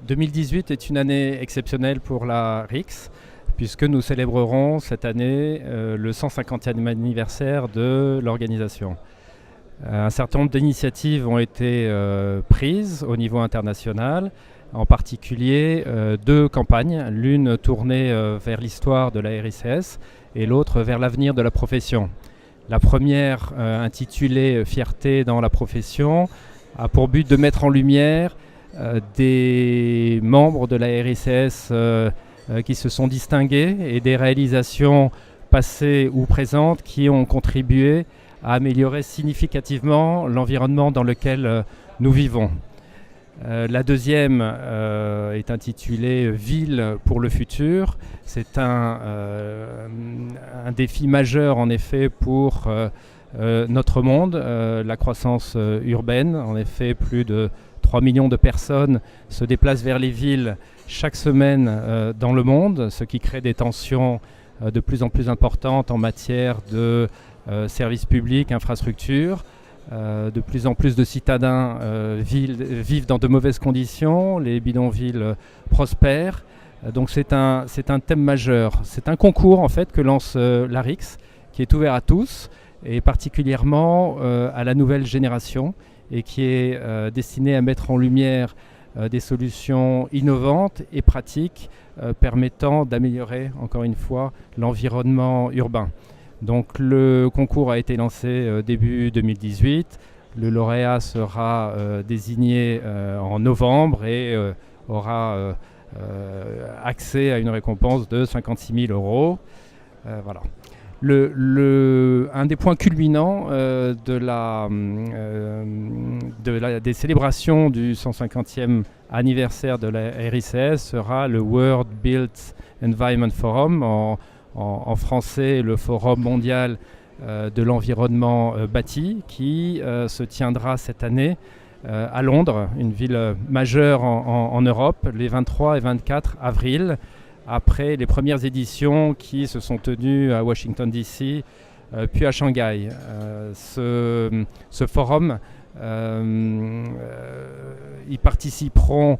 2018 est une année exceptionnelle pour la RIX, puisque nous célébrerons cette année le 150e anniversaire de l'organisation. Un certain nombre d'initiatives ont été prises au niveau international, en particulier deux campagnes, l'une tournée vers l'histoire de la RICS et l'autre vers l'avenir de la profession. La première, intitulée Fierté dans la profession, a pour but de mettre en lumière des membres de la RICS qui se sont distingués et des réalisations passées ou présentes qui ont contribué à améliorer significativement l'environnement dans lequel nous vivons. La deuxième est intitulée Ville pour le futur. C'est un défi majeur en effet pour notre monde, la croissance urbaine. En effet, plus de 3 millions de personnes se déplacent vers les villes chaque semaine dans le monde, ce qui crée des tensions de plus en plus importantes en matière de services publics, infrastructures. De plus en plus de citadins vivent dans de mauvaises conditions, les bidonvilles prospèrent. Donc c'est un thème majeur. C'est un concours en fait que lance l'ARIX, qui est ouvert à tous et particulièrement à la nouvelle génération et qui est destiné à mettre en lumière des solutions innovantes et pratiques permettant d'améliorer encore une fois l'environnement urbain. Donc le concours a été lancé début 2018. Le lauréat sera désigné en novembre et aura accès à une récompense de 56 000 €. Voilà. Un des points culminants des célébrations du 150e anniversaire de la RICS sera le World Built Environment Forum, en français le Forum mondial de l'environnement bâti, qui se tiendra cette année à Londres, une ville majeure en Europe, les 23 et 24 avril, après les premières éditions qui se sont tenues à Washington DC, puis à Shanghai. Ce forum, y participeront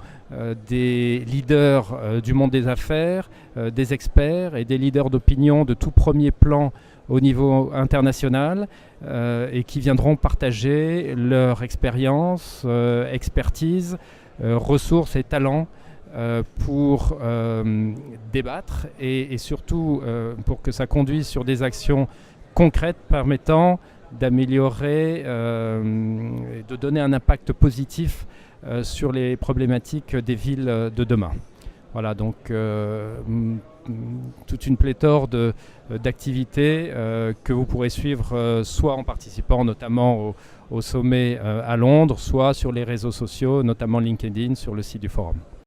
des leaders du monde des affaires, des experts et des leaders d'opinion de tout premier plan au niveau international et qui viendront partager leur expérience, expertise, ressources et talents pour débattre et surtout pour que ça conduise sur des actions concrètes permettant d'améliorer, de donner un impact positif sur les problématiques des villes de demain. Voilà, donc toute une pléthore d'activités que vous pourrez suivre soit en participant notamment au sommet à Londres, soit sur les réseaux sociaux, notamment LinkedIn, sur le site du forum.